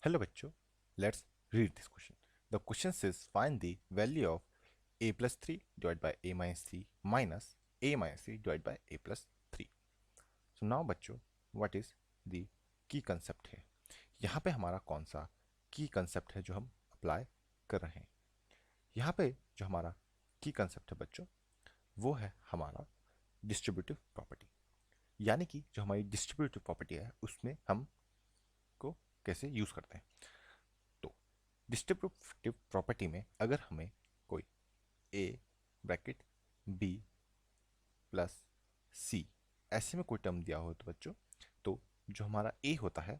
Hello बच्चों, let's read this question. The question says find the value of a plus 3 divided by a minus 3 minus a minus 3 divided by a plus 3. So now बच्चों, what is the key concept है? यहाँ पे हमारा कौन सा की concept है जो हम अप्लाई कर रहे हैं? यहाँ पे जो हमारा की कंसेप्ट है बच्चों, वो है हमारा डिस्ट्रीब्यूटिव प्रॉपर्टी. यानी कि जो हमारी डिस्ट्रीब्यूटिव प्रॉपर्टी है उसमें हम को कैसे यूज़ करते हैं. तो डिस्ट्रीब्यूटिव प्रॉपर्टी में अगर हमें कोई ए ब्रैकेट बी प्लस सी ऐसे में कोई टर्म दिया हो तो बच्चों, तो जो हमारा ए होता है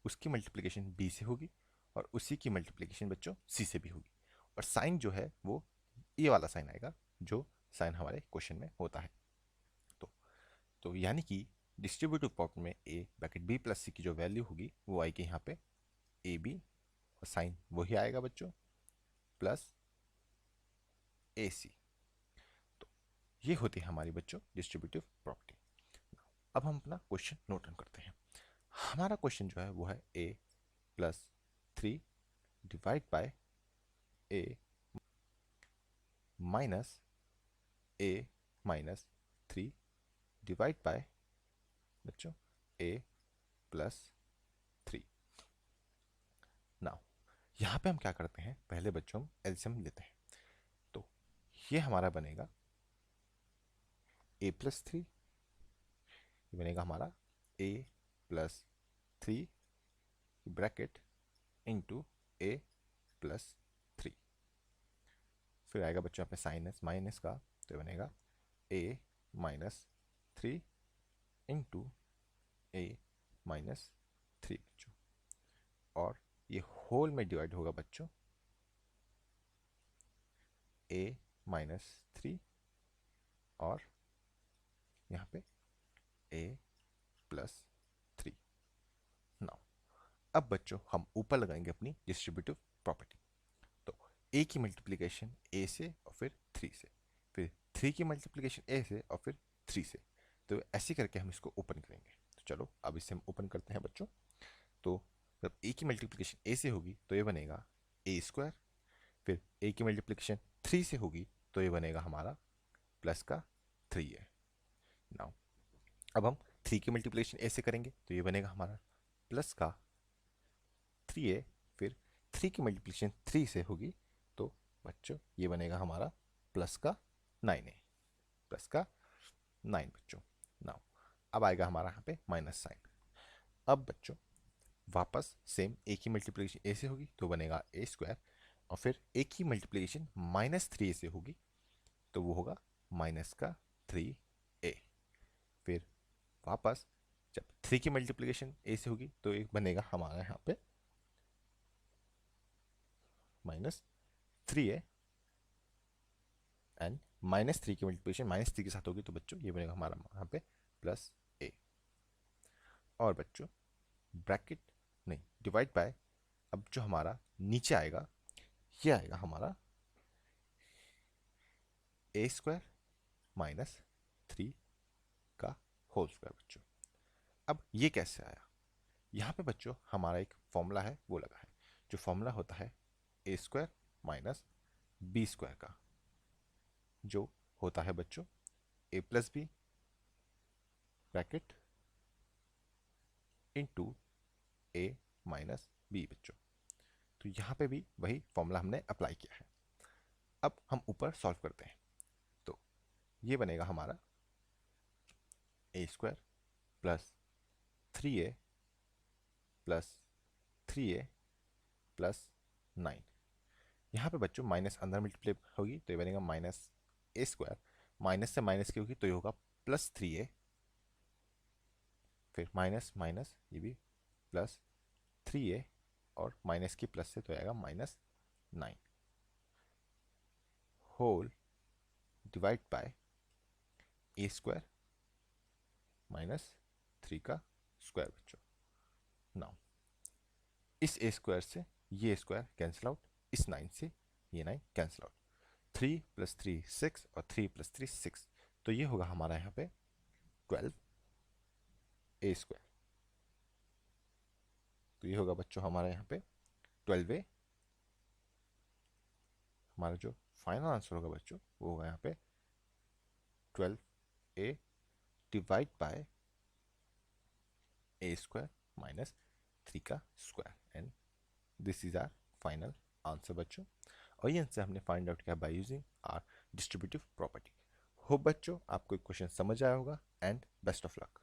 उसकी मल्टीप्लिकेशन बी से होगी और उसी की मल्टीप्लिकेशन बच्चों सी से भी होगी, और साइन जो है वो ए वाला साइन आएगा जो साइन हमारे क्वेश्चन में होता है. तो यानी कि डिस्ट्रीब्यूटिव प्रॉपर्टी में ए ब्रैकेट बी प्लस सी की जो वैल्यू होगी वो आएगी यहाँ पे ए बी, और साइन वही आएगा बच्चों प्लस ए सी. तो ये होती है हमारी बच्चों डिस्ट्रीब्यूटिव प्रॉपर्टी. अब हम अपना क्वेश्चन नोट डाउन करते हैं. हमारा क्वेश्चन जो है वो है A plus 3 divide by A minus A minus 3 divide by बच्चों ए प्लस 3. नाउ यहाँ पे हम क्या करते हैं, पहले बच्चों हम एलसीएम लेते हैं. तो ये हमारा बनेगा ए प्लस 3, ये बनेगा हमारा ए प्लस 3 ब्रैकेट इंटू ए प्लस 3. फिर आएगा बच्चों यहाँ पे साइनस माइनस का, तो ये बनेगा ए माइनस 3 इंटू ए माइनस 3 बच्चों, और ये होल में डिवाइड होगा बच्चों ए माइनस 3 और यहाँ पे ए प्लस 3. नाउ अब बच्चों हम ऊपर लगाएंगे अपनी डिस्ट्रीब्यूटिव प्रॉपर्टी. तो ए की मल्टीप्लिकेशन ए से और फिर 3 से, फिर 3 की मल्टीप्लिकेशन ए से और फिर 3 से. तो ऐसे करके हम इसको ओपन करेंगे. तो चलो अब इसे हम ओपन करते हैं बच्चों. तो जब ए की मल्टीप्लिकेशन ए से होगी तो ये बनेगा ए स्क्वायर, फिर ए की मल्टीप्लिकेशन 3 से होगी तो ये बनेगा हमारा प्लस का 3 है. नाउ अब हम 3 की मल्टीप्लिकेशन ए से करेंगे तो ये बनेगा हमारा प्लस का 3a, फिर 3 की मल्टीप्लिकेशन 3 से होगी तो बच्चों ये बनेगा हमारा प्लस का 9a, प्लस का 9 बच्चों. नाउ अब आएगा हमारा यहाँ पे माइनस साइन. अब बच्चों वापस सेम ए की मल्टीप्लिकेशन ए से होगी तो बनेगा ए स्क्वायर, और फिर ए की मल्टीप्लिकेशन माइनस 3 से होगी तो वो होगा माइनस का 3a. फिर वापस जब 3 की मल्टीप्लिकेशन ए से होगी तो एक बनेगा हमारा यहाँ पे माइनस 3a, एंड माइनस 3 की मल्टीप्लिकेशन माइनस 3 के साथ होगी तो बच्चों ये बनेगा हमारा यहाँ पे प्लस a. और बच्चों ब्रैकेट नहीं डिवाइड बाय, अब जो हमारा नीचे आएगा ये आएगा हमारा ए स्क्वायर माइनस 3 का होल स्क्वायर बच्चों. अब ये कैसे आया, यहाँ पे बच्चों हमारा एक फॉर्मूला है वो लगा है, जो फॉर्मूला होता है ए स्क्वायर माइनस बी स्क्वायर का, जो होता है बच्चों A plus B bracket into A minus B बच्चों. तो यहाँ पे भी वही फॉर्मूला हमने अप्लाई किया है. अब हम ऊपर सॉल्व करते हैं. तो ये बनेगा हमारा A square plus 3a plus 3a plus 9. यहाँ पे बच्चों माइनस अंदर मल्टीप्लाई होगी तो ये बनेगा माइनस ए स्क्वायर, माइनस से माइनस की होगी तो ये होगा प्लस 3a, फिर माइनस माइनस ये भी प्लस 3a, और माइनस की प्लस से तो आएगा minus 9 whole divide by a square minus 3 का स्क्वायर बच्चों. नाउ इस ए स्क्वायर से ये स्क्वायर कैंसिल आउट, इस 9 से ये 9 कैंसिल आउट. 3 प्लस 3 6 और 3 प्लस 3 6, तो ये होगा हमारा यहाँ पे 12 ए स्क्वायर. तो ये होगा बच्चों हमारा यहाँ पे 12A। हमारा जो फाइनल आंसर होगा बच्चों वो होगा यहाँ पे 12A divide by a square minus 3 का square, and this is our final answer बच्चों। और ये आंसर हमने फाइंड आउट किया by using our distributive property. Hope बच्चों आपको क्वेश्चन समझ आया होगा, एंड बेस्ट ऑफ लक।